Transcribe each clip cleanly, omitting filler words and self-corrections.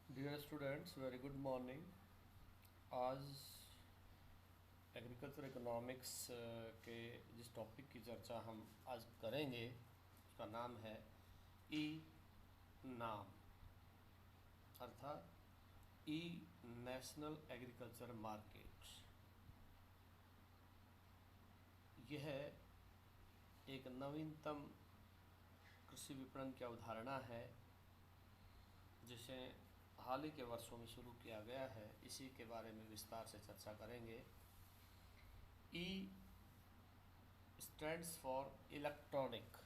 Dear students, very good morning. आज agriculture economics के जिस टॉपिक की चर्चा हम आज करेंगे उसका नाम है ई नाम, अर्थात ई नेशनल एग्रीकल्चर मार्केट। यह एक नवीनतम कृषि विपणन की अवधारणा है जिसे हाल ही के वर्षों में शुरू किया गया है। इसी के बारे में विस्तार से चर्चा करेंगे। ई stands for electronic.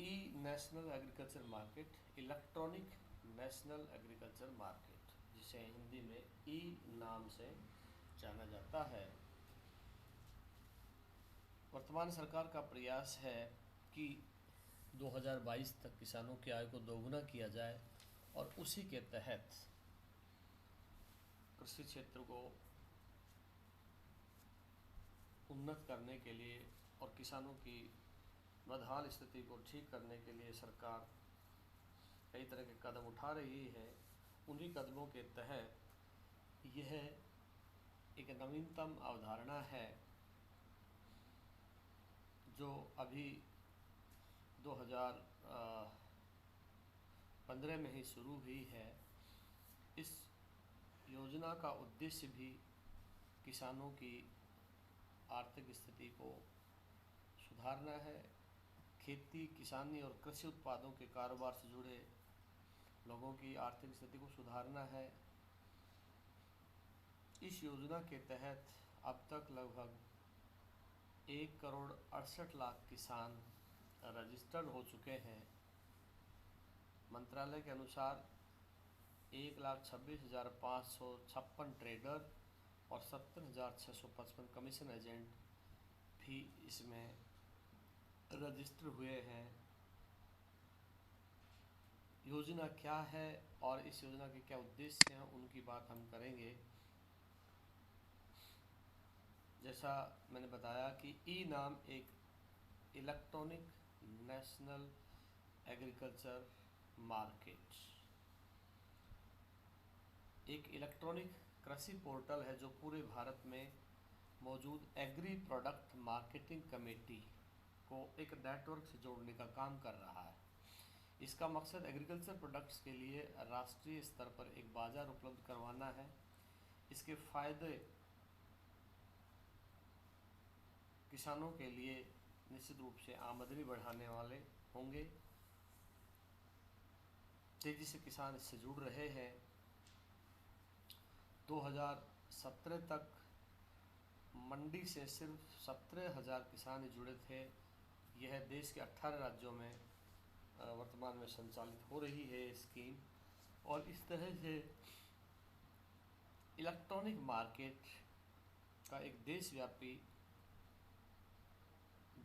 E national agriculture market, electronic national agriculture market, जिसे हिंदी में ई नाम से जाना जाता है। वर्तमान सरकार का प्रयास है कि 2022 तक किसानों की आय को दोगुना किया जाए और उसी के तहत कृषि क्षेत्र को उन्नत करने के लिए और किसानों की बदहाल स्थिति को ठीक करने के लिए सरकार कई तरह के कदम उठा रही है। उन्हीं कदमों के तहत यह एक नवीनतम अवधारणा है जो अभी 2015 में ही शुरू हुई है। इस योजना का उद्देश्य भी किसानों की आर्थिक स्थिति को सुधारना है। खेती, किसानी और कृषि उत्पादों के कारोबार से जुड़े लोगों की आर्थिक स्थिति को सुधारना है। इस योजना के तहत अब तक लगभग 1,68,00,000 किसान रजिस्टर्ड हो चुके हैं। मंत्रालय के अनुसार 1,26,556 ट्रेडर और 70,655 कमीशन एजेंट भी इसमें रजिस्टर हुए हैं। योजना क्या है और इस योजना के क्या उद्देश्य हैं, उनकी बात हम करेंगे। जैसा मैंने बताया कि ई नाम एक इलेक्ट्रॉनिक नेशनल एग्रीकल्चर मार्केट, एक इलेक्ट्रॉनिक कृषि पोर्टल है जो पूरे भारत में मौजूद एग्री प्रोडक्ट मार्केटिंग कमेटी को एक नेटवर्क से जोड़ने का काम कर रहा है। इसका मकसद एग्रीकल्चर प्रोडक्ट्स के लिए राष्ट्रीय स्तर पर एक बाज़ार उपलब्ध करवाना है। इसके फायदे किसानों के लिए निश्चित रूप से आमदनी बढ़ाने वाले होंगे। तेज़ी से किसान इससे जुड़ रहे हैं। 2017 तक मंडी से सिर्फ 17,000 किसान जुड़े थे। यह देश के 18 राज्यों में वर्तमान में संचालित हो रही है स्कीम। और इस तरह से इलेक्ट्रॉनिक मार्केट का एक देशव्यापी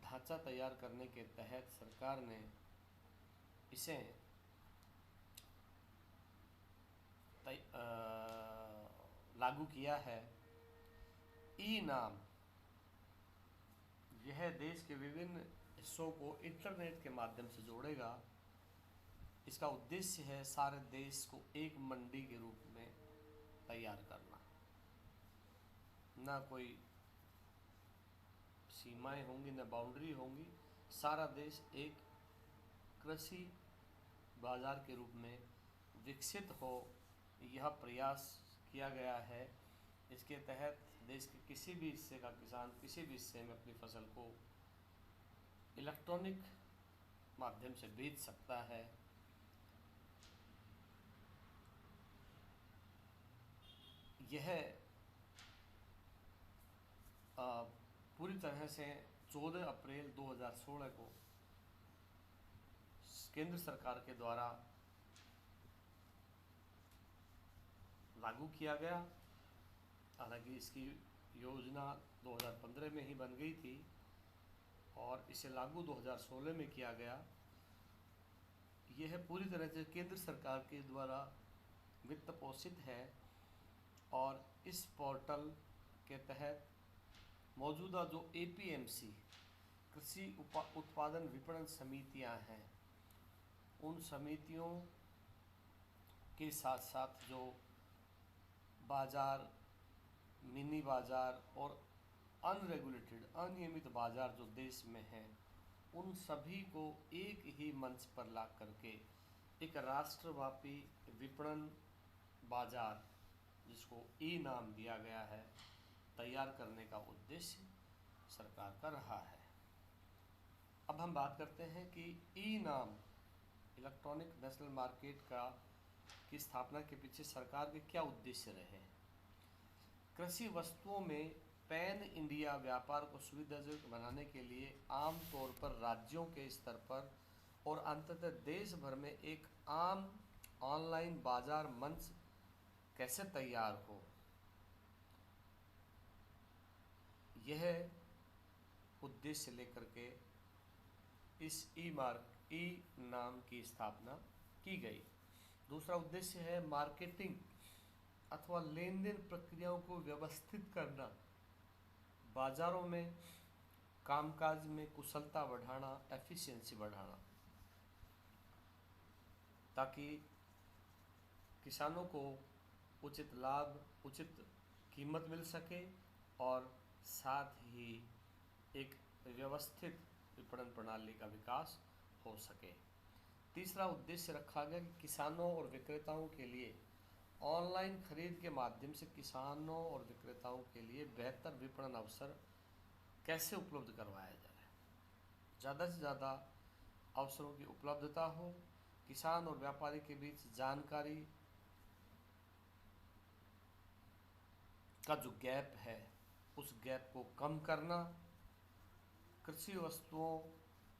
ढांचा तैयार करने के तहत सरकार ने इसे लागू किया है। ई नाम यह देश के विभिन्न हिस्सों को इंटरनेट के माध्यम से जोड़ेगा। इसका उद्देश्य है सारे देश को एक मंडी के रूप में तैयार करना। ना कोई सीमाएं होंगी, ना बाउंड्री होंगी। सारा देश एक कृषि बाजार के रूप में विकसित हो, यह प्रयास किया गया है। इसके तहत देश के किसी भी हिस्से का किसान किसी भी हिस्से में अपनी फसल को इलेक्ट्रॉनिक माध्यम से बेच सकता है। यह पूरी तरह से 14 अप्रैल 2016 को केंद्र सरकार के द्वारा लागू किया गया। हालांकि इसकी योजना 2015 में ही बन गई थी और इसे लागू 2016 में किया गया। यह पूरी तरह से केंद्र सरकार के द्वारा वित्त पोषित है और इस पोर्टल के तहत मौजूदा जो APMC कृषि उत्पादन विपणन समितियां हैं, उन समितियों के साथ साथ जो बाज़ार, मिनी बाज़ार और अनरेगुलेटेड अनियमित बाज़ार जो देश में हैं, उन सभी को एक ही मंच पर ला करके एक राष्ट्रव्यापी विपणन बाज़ार, जिसको ई नाम दिया गया है, तैयार करने का उद्देश्य सरकार का रहा है। अब हम बात करते हैं कि ई नाम इलेक्ट्रॉनिक नेशनल मार्केट की स्थापना के पीछे सरकार के क्या उद्देश्य रहे। कृषि वस्तुओं में पैन इंडिया व्यापार को सुविधाजनक बनाने के लिए आमतौर पर राज्यों के स्तर पर और अंततः देश भर में एक आम ऑनलाइन बाजार मंच कैसे तैयार हो, यह उद्देश्य लेकर के इस ई नाम की स्थापना की गई। दूसरा उद्देश्य है मार्केटिंग अथवा लेन देन प्रक्रियाओं को व्यवस्थित करना, बाजारों में कामकाज में कुशलता बढ़ाना, एफिशिएंसी बढ़ाना, ताकि किसानों को उचित लाभ, उचित कीमत मिल सके और साथ ही एक व्यवस्थित विपणन प्रणाली का विकास हो सके। तीसरा उद्देश्य रखा गया कि किसानों और विक्रेताओं के लिए ऑनलाइन खरीद के माध्यम से किसानों और विक्रेताओं के लिए बेहतर विपणन अवसर कैसे उपलब्ध करवाया जाए, ज़्यादा से ज़्यादा अवसरों की उपलब्धता हो, किसान और व्यापारी के बीच जानकारी का जो गैप है उस गैप को कम करना, कृषि वस्तुओं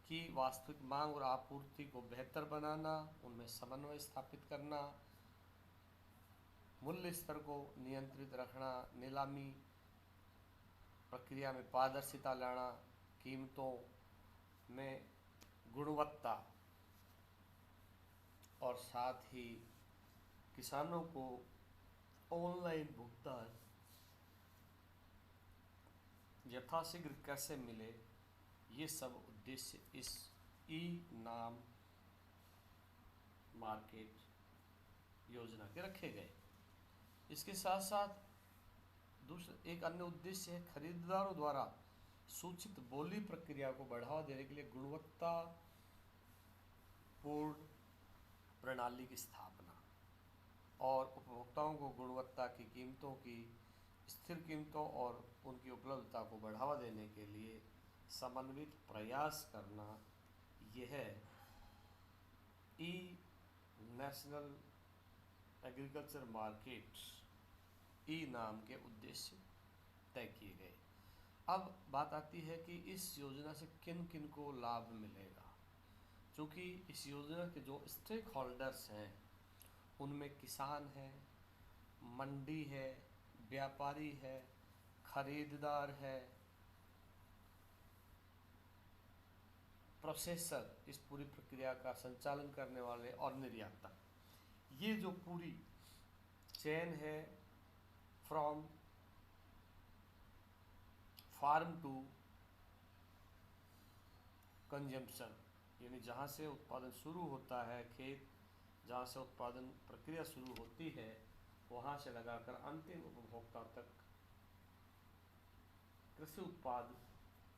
की वास्तविक मांग और आपूर्ति को बेहतर बनाना, उनमें समन्वय स्थापित करना, मूल्य स्तर को नियंत्रित रखना, नीलामी प्रक्रिया में पारदर्शिता लाना, कीमतों में गुणवत्ता और साथ ही किसानों को ऑनलाइन भुगतान यथाशीघ्र कैसे मिले, ये सब उद्देश्य इस ई नाम मार्केट योजना के रखे गए। इसके साथ साथ दूसरा एक अन्य उद्देश्य है खरीदारों द्वारा सूचित बोली प्रक्रिया को बढ़ावा देने के लिए गुणवत्तापूर्ण प्रणाली की स्थापना और उपभोक्ताओं को गुणवत्ता की कीमतों की स्थिर कीमतों और उनकी उपलब्धता को बढ़ावा देने के लिए समन्वित प्रयास करना, यह ई नेशनल एग्रीकल्चर मार्केट ई नाम के उद्देश्य तय किए गए। अब बात आती है कि इस योजना से किन किन को लाभ मिलेगा। क्योंकि इस योजना के जो स्टेक होल्डर्स हैं उनमें किसान है, मंडी है, व्यापारी है, खरीदार है, प्रोसेसर, इस पूरी प्रक्रिया का संचालन करने वाले और निर्यातक, ये जो पूरी चेन है फ्रॉम फार्म टू कंजम्पशन, यानी जहाँ से उत्पादन शुरू होता है, खेत जहाँ से उत्पादन प्रक्रिया शुरू होती है, वहाँ से लगाकर अंतिम उपभोक्ता तक कृषि उत्पाद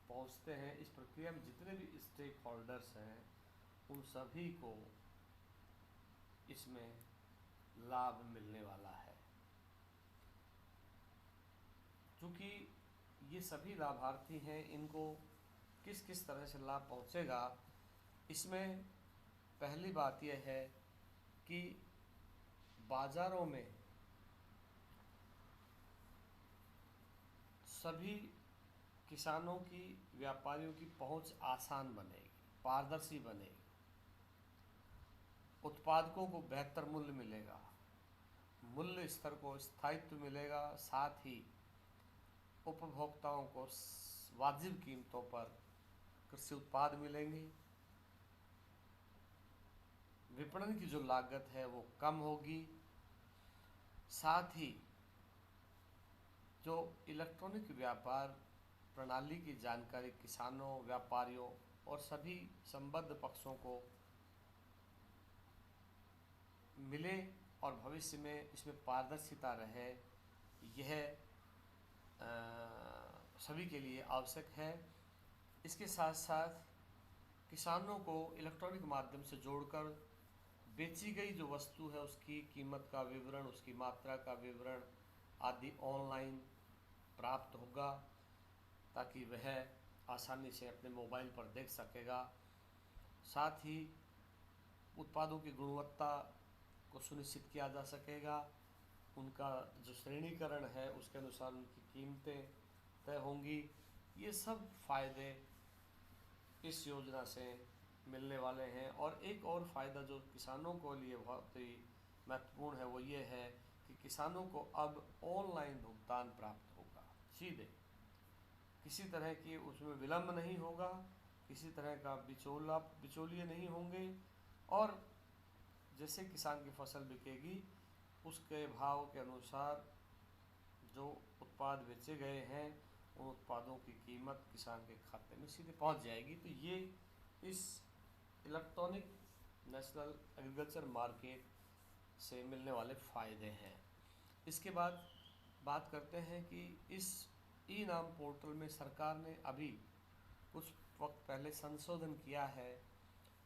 पहुँचते हैं। इस प्रक्रिया में जितने भी स्टेक होल्डर्स हैं उन सभी को इसमें लाभ मिलने वाला है। क्योंकि ये सभी लाभार्थी हैं, इनको किस किस तरह से लाभ पहुँचेगा, इसमें पहली बात यह है कि बाज़ारों में सभी किसानों की, व्यापारियों की पहुंच आसान बनेगी, पारदर्शी बनेगी, उत्पादकों को बेहतर मूल्य मिलेगा, मूल्य स्तर को स्थायित्व मिलेगा, साथ ही उपभोक्ताओं को वाजिब कीमतों पर कृषि उत्पाद मिलेंगे, विपणन की जो लागत है वो कम होगी, साथ ही जो इलेक्ट्रॉनिक व्यापार प्रणाली की जानकारी किसानों, व्यापारियों और सभी संबद्ध पक्षों को मिले और भविष्य में इसमें पारदर्शिता रहे, यह सभी के लिए आवश्यक है। इसके साथ साथ किसानों को इलेक्ट्रॉनिक माध्यम से जोड़कर बेची गई जो वस्तु है उसकी कीमत का विवरण, उसकी मात्रा का विवरण आदि ऑनलाइन प्राप्त होगा, ताकि वह आसानी से अपने मोबाइल पर देख सकेगा। साथ ही उत्पादों की गुणवत्ता को सुनिश्चित किया जा सकेगा, उनका जो श्रेणीकरण है उसके अनुसार उनकी कीमतें तय होंगी। ये सब फायदे इस योजना से मिलने वाले हैं। और एक और फ़ायदा जो किसानों को लिए बहुत ही महत्वपूर्ण है वो ये है कि किसानों को अब ऑनलाइन भुगतान प्राप्त होगा सीधे, किसी तरह की उसमें विलम्ब नहीं होगा, किसी तरह का बिचौलिए नहीं होंगे, और जैसे किसान की फसल बिकेगी उसके भाव के अनुसार जो उत्पाद बेचे गए हैं उन उत्पादों की कीमत किसान के खाते में सीधे पहुंच जाएगी। तो ये इस इलेक्ट्रॉनिक नेशनल एग्रीकल्चर मार्केट से मिलने वाले फ़ायदे हैं। इसके बाद बात करते हैं कि इस ई नाम पोर्टल में सरकार ने अभी कुछ वक्त पहले संशोधन किया है।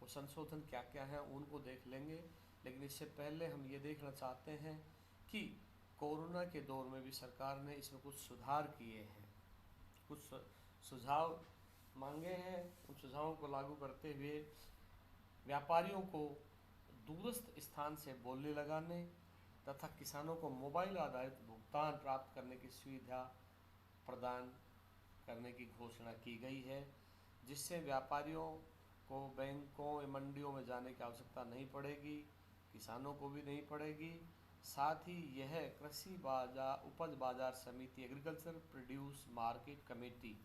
वो संशोधन क्या क्या है उनको देख लेंगे, लेकिन इससे पहले हम ये देखना चाहते हैं कि कोरोना के दौर में भी सरकार ने इसमें कुछ सुधार किए हैं, कुछ सुझाव मांगे हैं। उन सुझावों को लागू करते हुए व्यापारियों को दूरस्थ स्थान से बोली लगाने तथा किसानों को मोबाइल आधारित भुगतान प्राप्त करने की सुविधा प्रदान करने की घोषणा की गई है, जिससे व्यापारियों को बैंकों या मंडियों में जाने की आवश्यकता नहीं पड़ेगी, किसानों को भी नहीं पड़ेगी। साथ ही यह कृषि बाजार उपज बाजार समिति एग्रीकल्चर प्रोड्यूस मार्केट कमेटी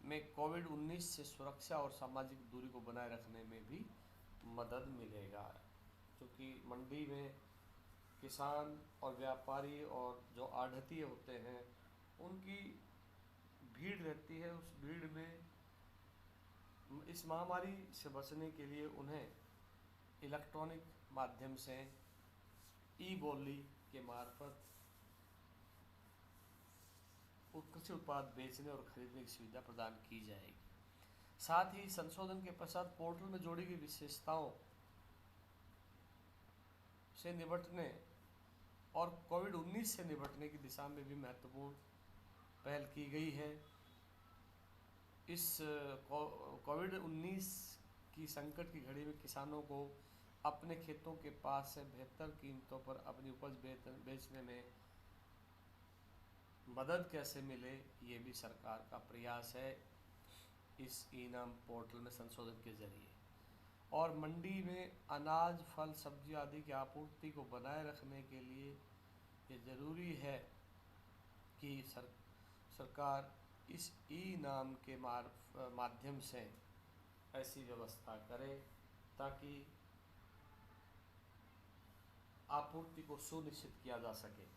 में कोविड-19 से सुरक्षा और सामाजिक दूरी को बनाए रखने में भी मदद मिलेगा, क्योंकि मंडी में किसान और व्यापारी और जो आढ़ती होते हैं उनकी भीड़ रहती है। उस भीड़ में इस महामारी से बचने के लिए उन्हें इलेक्ट्रॉनिक माध्यम से ई बोली के मार्फत कृषि उत्पाद बेचने और खरीदने की सुविधा प्रदान की जाएगी। साथ ही संशोधन के पश्चात पोर्टल में जोड़ी गई विशेषताओं से निपटने और कोविड-19 से निपटने की दिशा में भी महत्वपूर्ण पहल की गई है। इस कोविड-19 की संकट की घड़ी में किसानों को अपने खेतों के पास से बेहतर कीमतों पर अपनी उपज बेचने में मदद कैसे मिले, ये भी सरकार का प्रयास है इस ई नाम पोर्टल में संशोधन के जरिए। और मंडी में अनाज, फल, सब्जी आदि की आपूर्ति को बनाए रखने के लिए ये ज़रूरी है कि सरकार इस ई नाम के माध्यम से ऐसी व्यवस्था करे ताकि आपूर्ति को सुनिश्चित किया जा सके।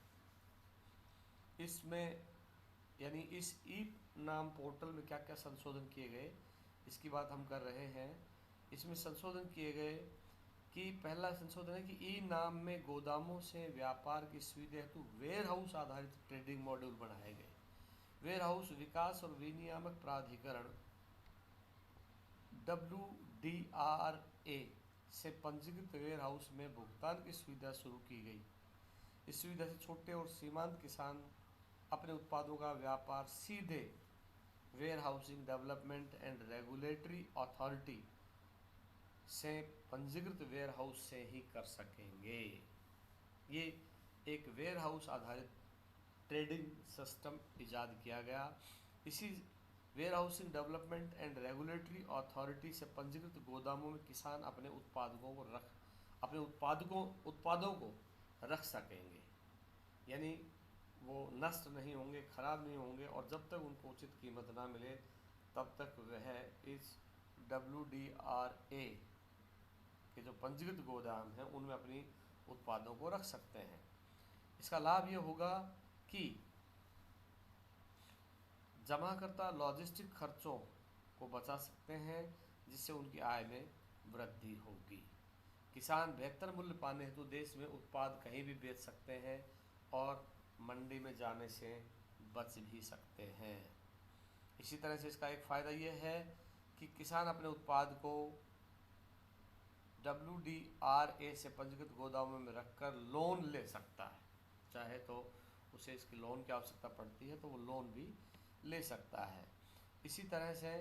इसमें यानी इस ई नाम पोर्टल में क्या क्या संशोधन किए गए इसकी बात हम कर रहे हैं। इसमें संशोधन किए गए कि पहला संशोधन है कि ई नाम में गोदामों से व्यापार की सुविधा हेतु वेयर हाउस आधारित ट्रेडिंग मॉड्यूल बनाए गए। वेयर हाउस विकास और विनियामक प्राधिकरण WDRA से पंजीकृत वेयर हाउस में भुगतान की सुविधा शुरू की गई। इस सुविधा से छोटे और सीमांत किसान अपने उत्पादों का व्यापार सीधे warehousing development and regulatory authority से पंजीकृत वेयर हाउस से ही कर सकेंगे। ये एक वेयर हाउस आधारित ट्रेडिंग सिस्टम इजाद किया गया। इसी warehousing development and regulatory authority से पंजीकृत गोदामों में किसान अपने उत्पादों को रख सकेंगे, यानी वो नष्ट नहीं होंगे, खराब नहीं होंगे, और जब तक उनको उचित कीमत ना मिले तब तक वह इस WDRA के जो पंजीकृत गोदाम हैं उनमें अपनी उत्पादों को रख सकते हैं। इसका लाभ ये होगा कि जमाकर्ता लॉजिस्टिक खर्चों को बचा सकते हैं, जिससे उनकी आय में वृद्धि होगी। किसान बेहतर मूल्य पाने हेतु देश में उत्पाद कहीं भी बेच सकते हैं और मंडी में जाने से बच भी सकते हैं। इसी तरह से इसका एक फ़ायदा ये है कि किसान अपने उत्पाद को WDRA से पंजीकृत गोदामों में रखकर लोन ले सकता है। चाहे तो उसे इसकी लोन की आवश्यकता पड़ती है तो वो लोन भी ले सकता है। इसी तरह से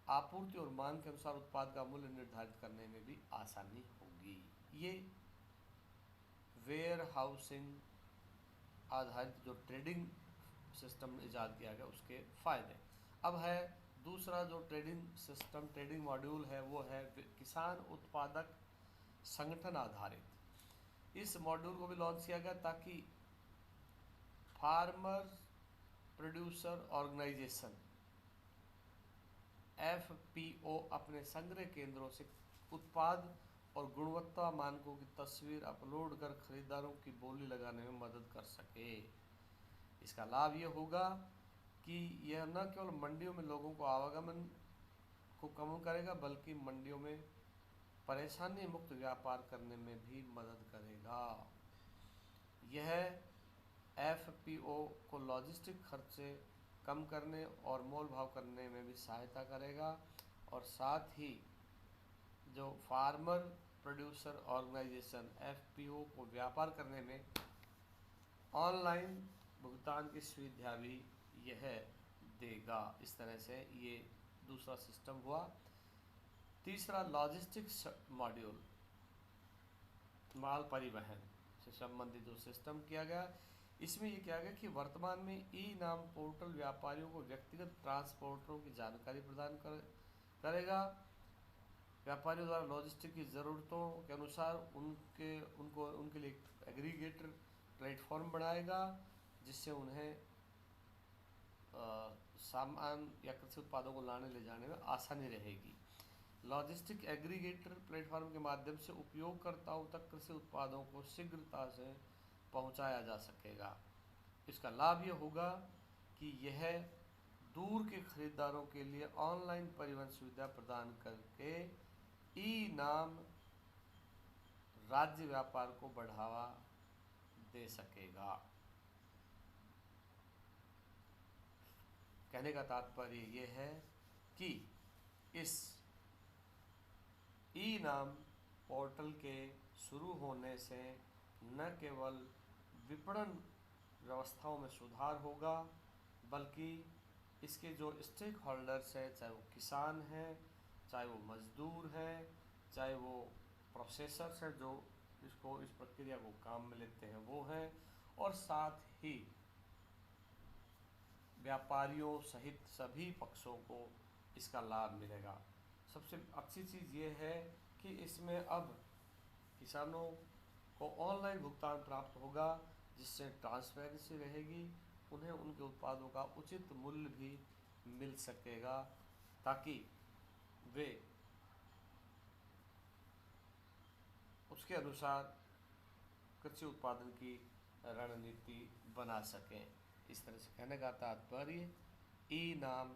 आपूर्ति और मांग के अनुसार उत्पाद का मूल्य निर्धारित करने में भी आसानी होगी। ये वेयर हाउसिंग आधारित जो ट्रेडिंग सिस्टम इजाद किया गया उसके फ़ायदे। अब है दूसरा जो ट्रेडिंग सिस्टम, ट्रेडिंग मॉड्यूल है, वो है किसान उत्पादक संगठन आधारित। इस मॉड्यूल को भी लॉन्च किया गया ताकि फार्मर प्रोड्यूसर ऑर्गेनाइजेशन FPO अपने संग्रह केंद्रों से उत्पाद और गुणवत्ता मानकों की तस्वीर अपलोड कर खरीदारों की बोली लगाने में मदद कर सके। इसका लाभ ये होगा कि यह न केवल मंडियों में लोगों को आवागमन को कम करेगा बल्कि मंडियों में परेशानी मुक्त व्यापार करने में भी मदद करेगा। यह FPO को लॉजिस्टिक खर्चे कम करने और मोल भाव करने में भी सहायता करेगा और साथ ही जो फार्मर प्रोड्यूसर ऑर्गेनाइजेशन FPO को व्यापार करने में ऑनलाइन भुगतान की सुविधा भी यह देगा। इस तरह से ये दूसरा सिस्टम हुआ। तीसरा लॉजिस्टिक्स मॉड्यूल, माल परिवहन से संबंधित जो सिस्टम किया गया, इसमें ये किया गया कि वर्तमान में ई-नाम पोर्टल व्यापारियों को व्यक्तिगत ट्रांसपोर्टरों की जानकारी प्रदान करेगा। व्यापारियों द्वारा लॉजिस्टिक की ज़रूरतों के अनुसार उनके लिए एग्रीगेटर प्लेटफॉर्म बनाएगा जिससे उन्हें सामान या कृषि उत्पादों को लाने ले जाने में आसानी रहेगी। लॉजिस्टिक एग्रीगेटर प्लेटफॉर्म के माध्यम से उपयोगकर्ताओं तक कृषि उत्पादों को शीघ्रता से पहुंचाया जा सकेगा। इसका लाभ ये होगा कि यह दूर के खरीदारों के लिए ऑनलाइन परिवहन सुविधा प्रदान करके ई-नाम राज्य व्यापार को बढ़ावा दे सकेगा। कहने का तात्पर्य ये है कि इस ई-नाम पोर्टल के शुरू होने से न केवल विपणन व्यवस्थाओं में सुधार होगा बल्कि इसके जो स्टेक होल्डर्स हैं, चाहे वो किसान हैं, चाहे वो मजदूर हैं, चाहे वो प्रोसेसर्स हैं जो इस प्रक्रिया को काम में लेते हैं वो हैं, और साथ ही व्यापारियों सहित सभी पक्षों को इसका लाभ मिलेगा। सबसे अच्छी चीज़ ये है कि इसमें अब किसानों को ऑनलाइन भुगतान प्राप्त होगा जिससे ट्रांसपेरेंसी रहेगी, उन्हें उनके उत्पादों का उचित मूल्य भी मिल सकेगा ताकि वे उसके अनुसार कृषि उत्पादन की रणनीति बना सकें। इस तरह से कहने का तात्पर्य ई-नाम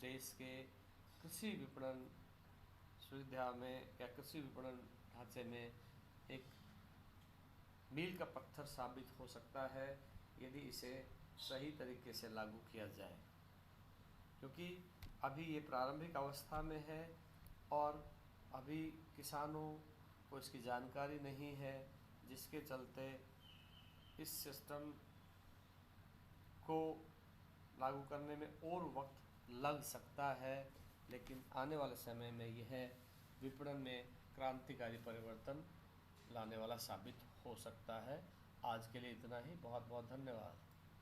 देश के कृषि विपणन सुविधा में या कृषि विपणन ढांचे में एक मील का पत्थर साबित हो सकता है यदि इसे सही तरीके से लागू किया जाए, क्योंकि अभी ये प्रारंभिक अवस्था में है और अभी किसानों को इसकी जानकारी नहीं है, जिसके चलते इस सिस्टम को लागू करने में और वक्त लग सकता है, लेकिन आने वाले समय में यह विपणन में क्रांतिकारी परिवर्तन लाने वाला साबित हो सकता है। आज के लिए इतना ही। बहुत बहुत धन्यवाद।